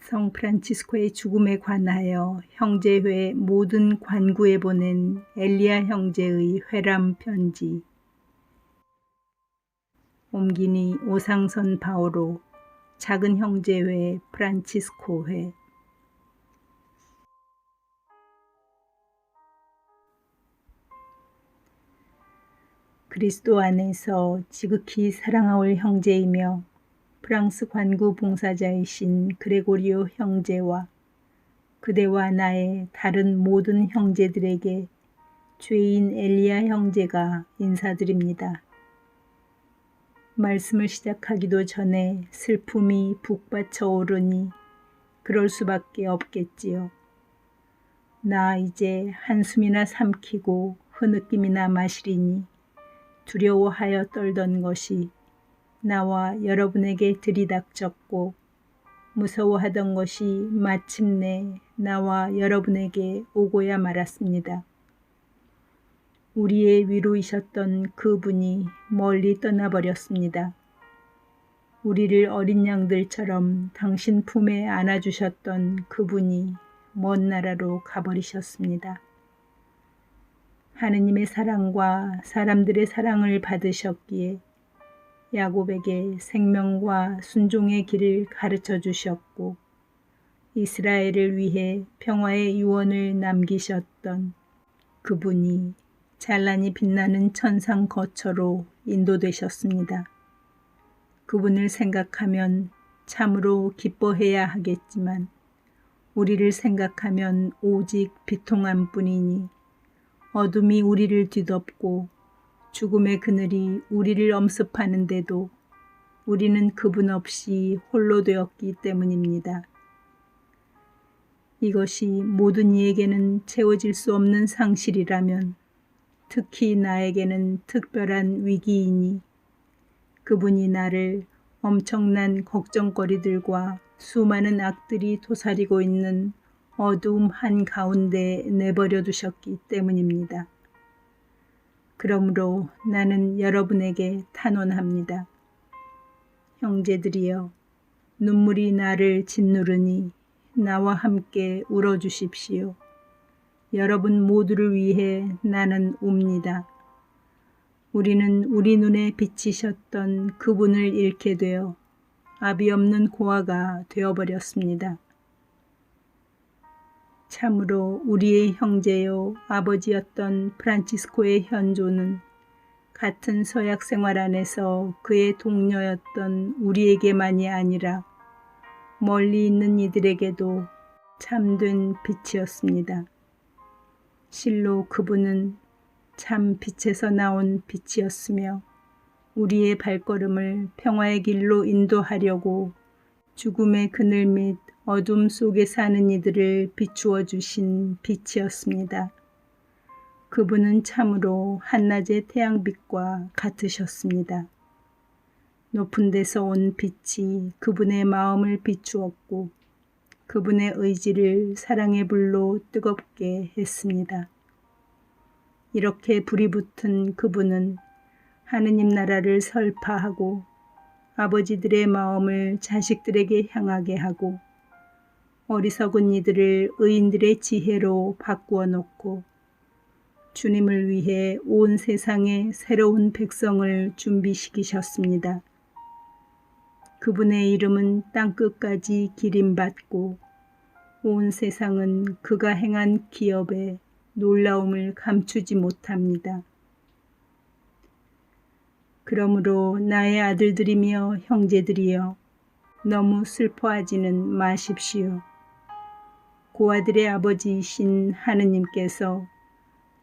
성 프란치스코의 죽음에 관하여 형제회 모든 관구에 보낸 엘리야 형제의 회람 편지. 옮기니 오상선 바오로 작은 형제회 프란치스코회. 그리스도 안에서 지극히 사랑하올 형제이며 프랑스 관구 봉사자이신 그레고리오 형제와 그대와 나의 다른 모든 형제들에게 죄인 엘리야 형제가 인사드립니다. 말씀을 시작하기도 전에 슬픔이 북받쳐 오르니 그럴 수밖에 없겠지요. 나 이제 한숨이나 삼키고 흐느낌이나 마시리니 두려워하여 떨던 것이 나와 여러분에게 들이닥쳤고 무서워하던 것이 마침내 나와 여러분에게 오고야 말았습니다. 우리의 위로이셨던 그분이 멀리 떠나버렸습니다. 우리를 어린 양들처럼 당신 품에 안아주셨던 그분이 먼 나라로 가버리셨습니다. 하느님의 사랑과 사람들의 사랑을 받으셨기에 야곱에게 생명과 순종의 길을 가르쳐 주셨고 이스라엘을 위해 평화의 유언을 남기셨던 그분이 찬란히 빛나는 천상 거처로 인도되셨습니다. 그분을 생각하면 참으로 기뻐해야 하겠지만 우리를 생각하면 오직 비통한 뿐이니 어둠이 우리를 뒤덮고 죽음의 그늘이 우리를 엄습하는데도 우리는 그분 없이 홀로 되었기 때문입니다. 이것이 모든 이에게는 채워질 수 없는 상실이라면 특히 나에게는 특별한 위기이니 그분이 나를 엄청난 걱정거리들과 수많은 악들이 도사리고 있는 어두움 한가운데 내버려 두셨기 때문입니다. 그러므로 나는 여러분에게 탄원합니다. 형제들이여, 눈물이 나를 짓누르니 나와 함께 울어주십시오. 여러분 모두를 위해 나는 웁니다. 우리는 우리 눈에 비치셨던 그분을 잃게 되어 아비 없는 고아가 되어버렸습니다. 참으로 우리의 형제요 아버지였던 프란치스코의 현조는 같은 서약 생활 안에서 그의 동료였던 우리에게만이 아니라 멀리 있는 이들에게도 참된 빛이었습니다. 실로 그분은 참 빛에서 나온 빛이었으며 우리의 발걸음을 평화의 길로 인도하려고 죽음의 그늘 및 어둠 속에 사는 이들을 비추어 주신 빛이었습니다. 그분은 참으로 한낮의 태양빛과 같으셨습니다. 높은 데서 온 빛이 그분의 마음을 비추었고 그분의 의지를 사랑의 불로 뜨겁게 했습니다. 이렇게 불이 붙은 그분은 하느님 나라를 설파하고 아버지들의 마음을 자식들에게 향하게 하고 어리석은 이들을 의인들의 지혜로 바꾸어 놓고 주님을 위해 온 세상에 새로운 백성을 준비시키셨습니다. 그분의 이름은 땅끝까지 기림받고 온 세상은 그가 행한 기업에 놀라움을 감추지 못합니다. 그러므로 나의 아들들이며 형제들이여 너무 슬퍼하지는 마십시오. 고아들의 아버지이신 하느님께서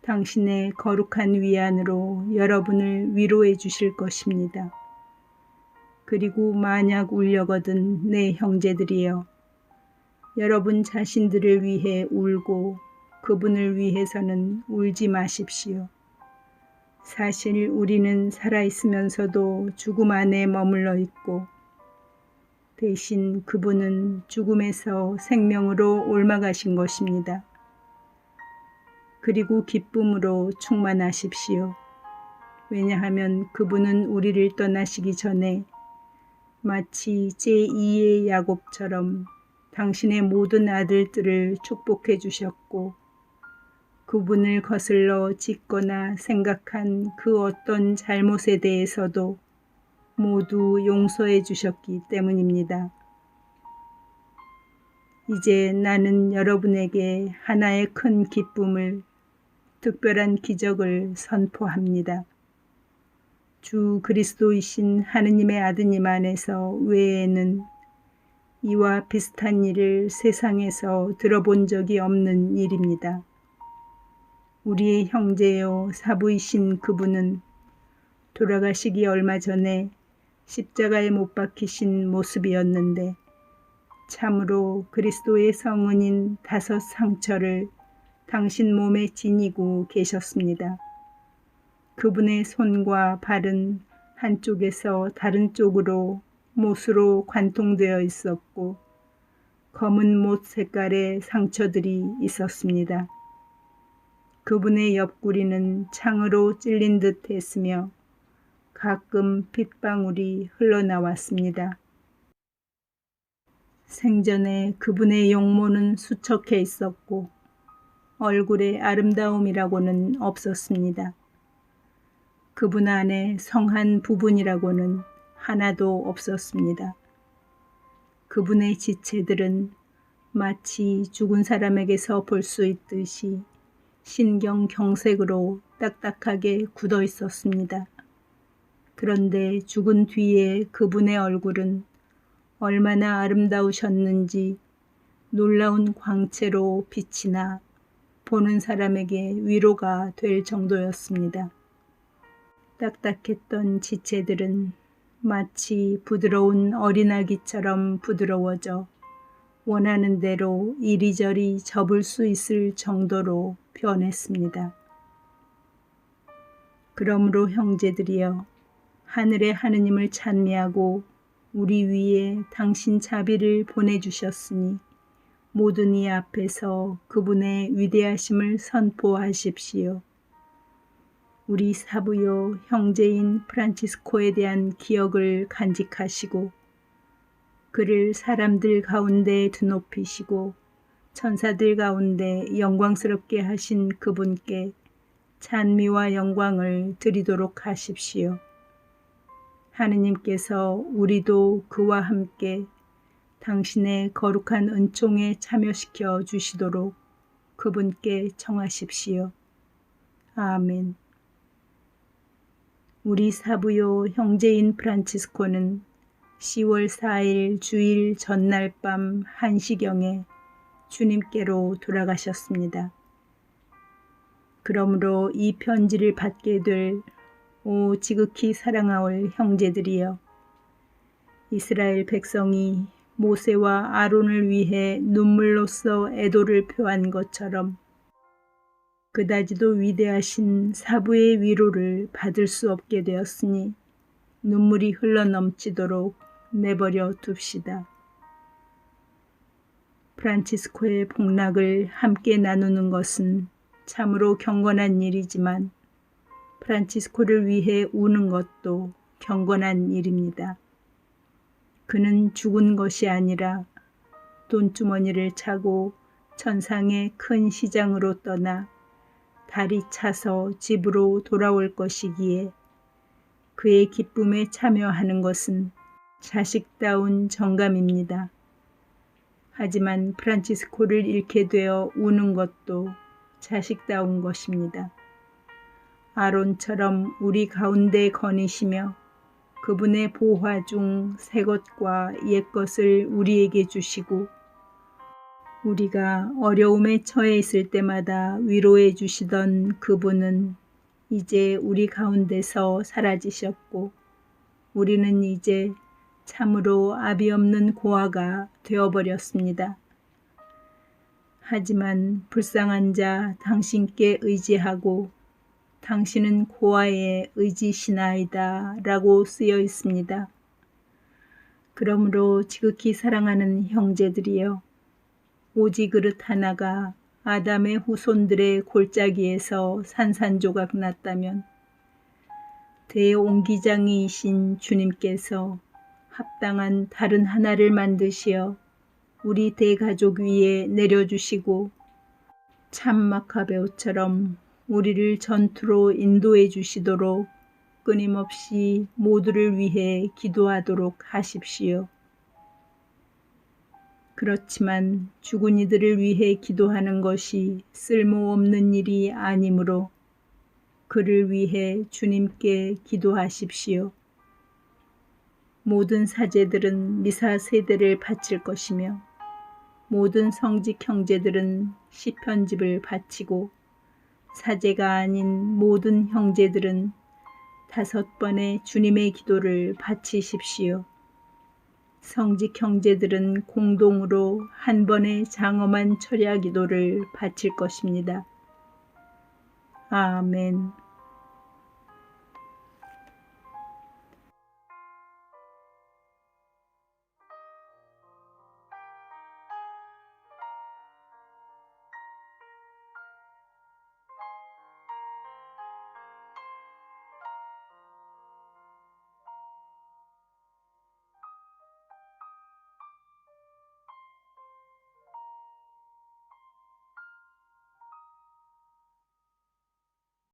당신의 거룩한 위안으로 여러분을 위로해 주실 것입니다. 그리고 만약 울려거든 내 형제들이여 여러분 자신들을 위해 울고 그분을 위해서는 울지 마십시오. 사실 우리는 살아있으면서도 죽음 안에 머물러 있고 대신 그분은 죽음에서 생명으로 옮아가신 것입니다. 그리고 기쁨으로 충만하십시오. 왜냐하면 그분은 우리를 떠나시기 전에 마치 제2의 야곱처럼 당신의 모든 아들들을 축복해 주셨고 그분을 거슬러 짓거나 생각한 그 어떤 잘못에 대해서도 모두 용서해 주셨기 때문입니다. 이제 나는 여러분에게 하나의 큰 기쁨을, 특별한 기적을 선포합니다. 주 그리스도이신 하느님의 아드님 안에서 외에는 이와 비슷한 일을 세상에서 들어본 적이 없는 일입니다. 우리의 형제요 사부이신 그분은 돌아가시기 얼마 전에 십자가에 못 박히신 모습이었는데 참으로 그리스도의 성은인 5 상처를 당신 몸에 지니고 계셨습니다. 그분의 손과 발은 한쪽에서 다른 쪽으로 못으로 관통되어 있었고 검은 못 색깔의 상처들이 있었습니다. 그분의 옆구리는 창으로 찔린 듯 했으며 가끔 핏방울이 흘러나왔습니다. 생전에 그분의 용모는 수척해 있었고 얼굴에 아름다움이라고는 없었습니다. 그분 안에 성한 부분이라고는 하나도 없었습니다. 그분의 지체들은 마치 죽은 사람에게서 볼 수 있듯이 신경경색으로 딱딱하게 굳어 있었습니다. 그런데 죽은 뒤에 그분의 얼굴은 얼마나 아름다우셨는지 놀라운 광채로 빛이 나 보는 사람에게 위로가 될 정도였습니다. 딱딱했던 지체들은 마치 부드러운 어린아기처럼 부드러워져 원하는 대로 이리저리 접을 수 있을 정도로 변했습니다. 그러므로 형제들이여 하늘의 하느님을 찬미하고 우리 위에 당신 자비를 보내주셨으니 모든 이 앞에서 그분의 위대하심을 선포하십시오. 우리 사부요 형제인 프란치스코에 대한 기억을 간직하시고 그를 사람들 가운데 드높이시고 천사들 가운데 영광스럽게 하신 그분께 찬미와 영광을 드리도록 하십시오. 하느님께서 우리도 그와 함께 당신의 거룩한 은총에 참여시켜 주시도록 그분께 청하십시오. 아멘. 우리 사부요 형제인 프란치스코는 10월 4일 주일 전날 밤 1시경에 주님께로 돌아가셨습니다. 그러므로 이 편지를 받게 될 오 지극히 사랑하올 형제들이여, 이스라엘 백성이 모세와 아론을 위해 눈물로써 애도를 표한 것처럼 그다지도 위대하신 사부의 위로를 받을 수 없게 되었으니 눈물이 흘러넘치도록 내버려 둡시다. 프란치스코의 복락을 함께 나누는 것은 참으로 경건한 일이지만 프란치스코를 위해 우는 것도 경건한 일입니다. 그는 죽은 것이 아니라 돈주머니를 차고 천상의 큰 시장으로 떠나 달이 차서 집으로 돌아올 것이기에 그의 기쁨에 참여하는 것은 자식다운 정감입니다. 하지만 프란치스코를 잃게 되어 우는 것도 자식다운 것입니다. 아론처럼 우리 가운데 거니시며 그분의 보화 중 새 것과 옛 것을 우리에게 주시고 우리가 어려움에 처해 있을 때마다 위로해 주시던 그분은 이제 우리 가운데서 사라지셨고 우리는 이제 참으로 아비 없는 고아가 되어버렸습니다. 하지만 불쌍한 자 당신께 의지하고 당신은 고아에 의지시나이다 라고 쓰여 있습니다. 그러므로 지극히 사랑하는 형제들이여, 오지 그릇 하나가 아담의 후손들의 골짜기에서 산산조각 났다면 대옹기장이신 주님께서 합당한 다른 하나를 만드시어 우리 대가족 위에 내려주시고 참 마카베오처럼 우리를 전투로 인도해 주시도록 끊임없이 모두를 위해 기도하도록 하십시오. 그렇지만 죽은 이들을 위해 기도하는 것이 쓸모없는 일이 아니므로 그를 위해 주님께 기도하십시오. 모든 사제들은 미사 세대를 바칠 것이며 모든 성직 형제들은 시편집을 바치고 사제가 아닌 모든 형제들은 5번의 주님의 기도를 바치십시오. 성직 형제들은 공동으로 한 번의 장엄한 철야 기도를 바칠 것입니다. 아멘.